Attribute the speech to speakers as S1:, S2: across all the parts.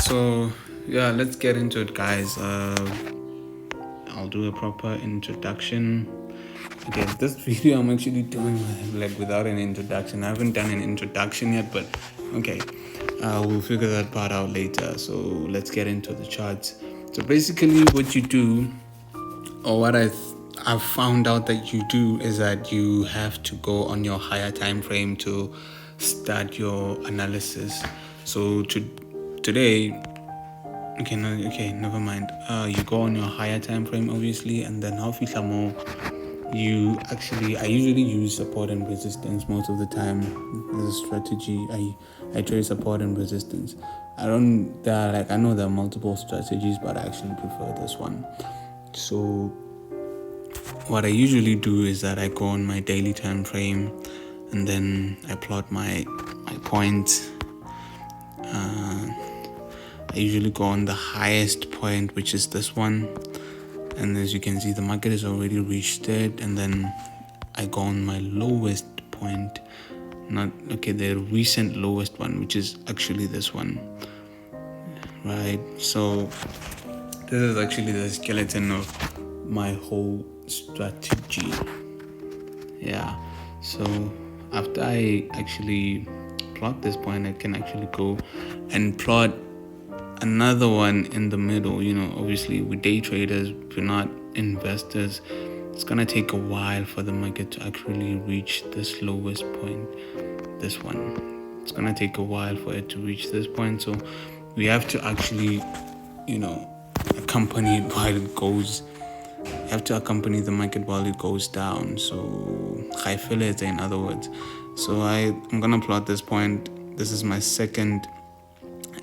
S1: So yeah, let's get into it, guys. I'll do a proper introduction. Okay, this video I'm actually doing like without an introduction. I haven't done an introduction yet, but okay, we'll figure that part out later. So let's get into the charts. So basically, what you do, or what I've found out that you do, is that you have to go on your higher time frame to start your analysis. So today, okay, no, okay, never mind. You go on your higher time frame, obviously, and then how feel more. I usually use support and resistance most of the time. As a strategy, I trade support and resistance. I know there are multiple strategies, but I actually prefer this one. So what I usually do is that I go on my daily time frame, and then I plot my points. I usually go on the highest point, which is this one, and as you can see, the market has already reached it. And then I go on my lowest point, the recent lowest one, which is actually this one, right? So this is actually the skeleton of my whole strategy. Yeah, so after I actually plot this point, I can actually go and plot another one in the middle. Obviously, with day traders, we're not investors. It's gonna take a while for the market to actually reach this lowest point, this one. It's gonna take a while for it to reach this point, so we have to actually, accompany it while it goes. You have to accompany the market while it goes down. So high fillet, in other words. So I'm gonna plot this point. This is my second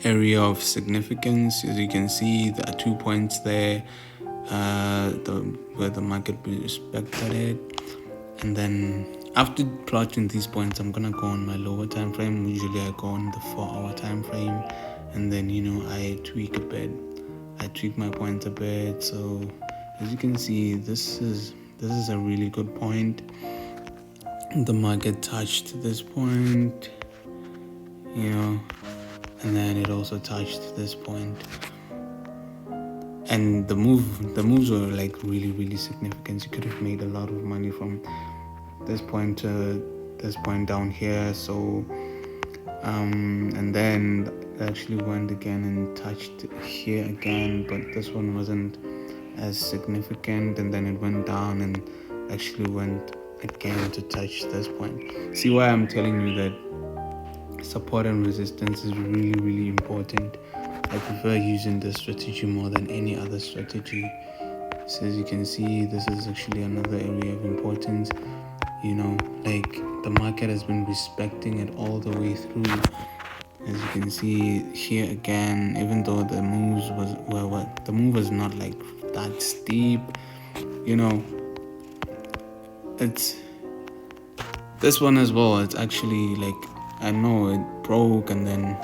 S1: area of significance. As you can see, there are 2 points there, where the market respected it. And then after plotting these points, I'm gonna go on my lower time frame. Usually I go on the 4-hour time frame, and then I tweak a bit. I tweak my points a bit. So as you can see, this is a really good point. The market touched this point, and then it also touched this point. And the moves were like really, really significant. You could have made a lot of money from this point to this point down here. So and then it actually went again and touched here again, but this one wasn't as significant. And then it went down and actually went again to touch this point. See why I'm telling you that support and resistance is really, really important. I prefer using this strategy more than any other strategy. So as you can see, this is actually another area of importance. Like the market has been respecting it all the way through. As you can see here again, even though the moves the move was not like that steep, it's this one as well. It's actually like, I know it broke and then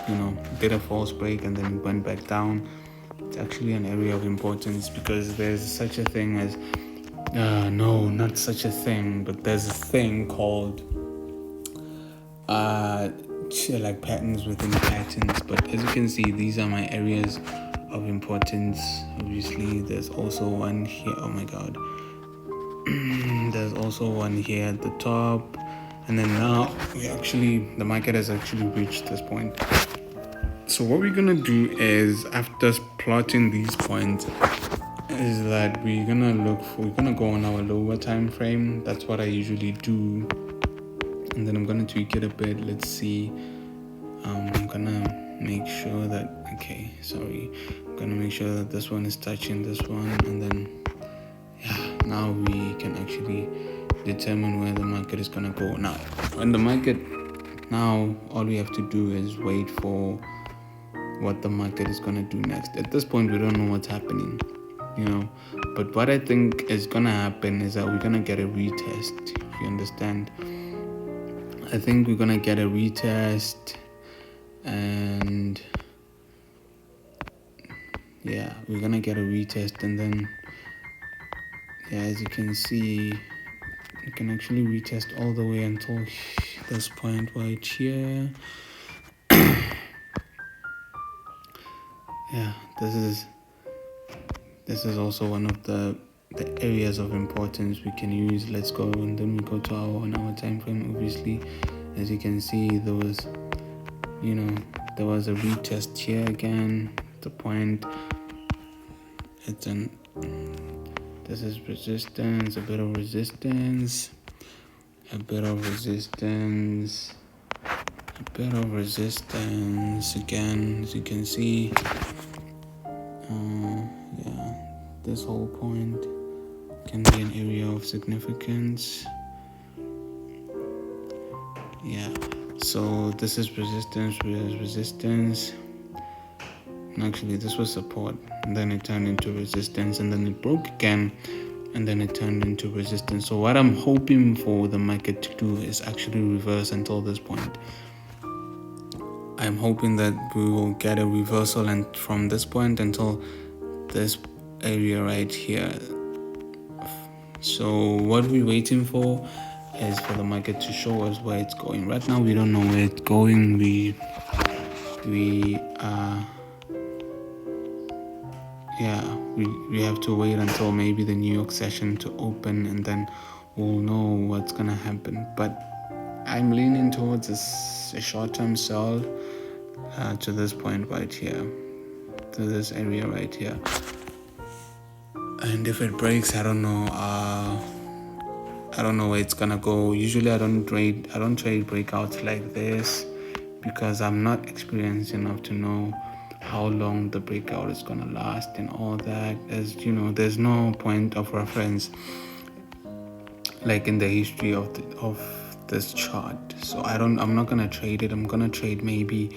S1: did a false break and then went back down. It's actually an area of importance because there's such a thing as no, not such a thing, but there's a thing called like patterns within patterns. But as you can see, these are my areas of importance. Obviously, there's also one here. Oh my god. There's also one here at the top, and then now the market has actually reached this point. So what we're gonna do is, after plotting these points, is that we're gonna go on our lower time frame. That's what I usually do, and then I'm gonna tweak it a bit. Let's see. I'm gonna make sure that I'm gonna make sure that this one is touching this one, and then now we can actually determine where the market is gonna go. Now all we have to do is wait for what the market is gonna do next. At this point, we don't know what's happening, but what I think is gonna happen is that we're gonna get a retest. If you understand, I think we're gonna get a retest, and we're gonna get a retest, and then as you can see, you can actually retest all the way until this point right here. yeah, this is also one of the areas of importance we can use. Let's go, and then we go to our 1 hour time frame. Obviously, as you can see, there was a retest here again. The point, this is resistance, a bit of resistance, a bit of resistance, a bit of resistance again, as you can see. Yeah, this whole point can be an area of significance. Yeah, so this is resistance, and actually this was support, and then it turned into resistance, and then it broke again, and then it turned into resistance. So what I'm hoping for the market to do is actually reverse until this point. I'm hoping that we will get a reversal, and from this point until this area right here. So what we're waiting for is for the market to show us where it's going. Right now we don't know where it's going. We have to wait until maybe the New York session to open, and then we'll know what's gonna happen. But I'm leaning towards a short-term sell to this point right here, to this area right here. And if it breaks, I don't know where it's gonna go. Usually I don't trade breakouts like this because I'm not experienced enough to know how long the breakout is gonna last and all that. As you know, there's no point of reference like in the history of this chart. So I'm not gonna trade it. I'm gonna trade maybe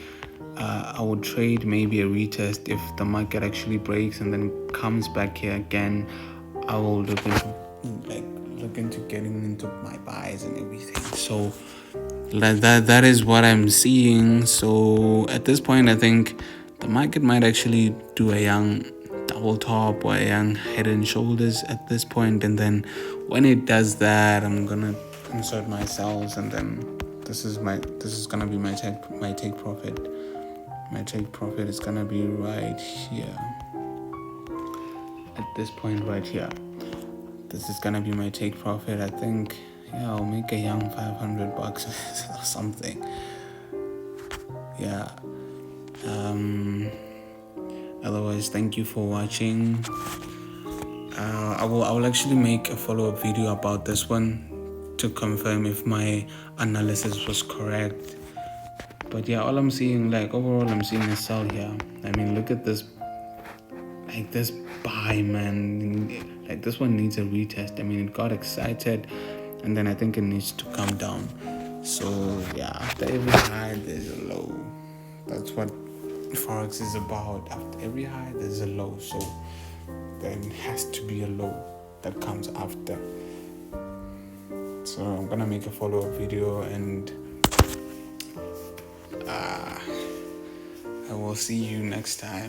S1: I would trade maybe a retest. If the market actually breaks and then comes back here again, I will look into getting into my buys and everything. So that is what I'm seeing. So at this point, I think the market might actually do a young double top or a young head and shoulders at this point, and then when it does that, I'm gonna insert my sells, and then this is gonna be my take profit. My take profit is gonna be right here at this point right here. This is gonna be my take profit. I think I'll make a young $500 or something. Yeah. Otherwise, thank you for watching. I will actually make a follow-up video about this one to confirm if my analysis was correct. But yeah, all I'm seeing, overall, I'm seeing a sell here. I mean, look at this, this buy, man. This one needs a retest. I mean, it got excited, and then I think it needs to come down. So yeah, after every high, there's a low. That's what Forex is about. After every high, there's a low. So there has to be a low that comes after. So I'm gonna make a follow-up video, and I will see you next time.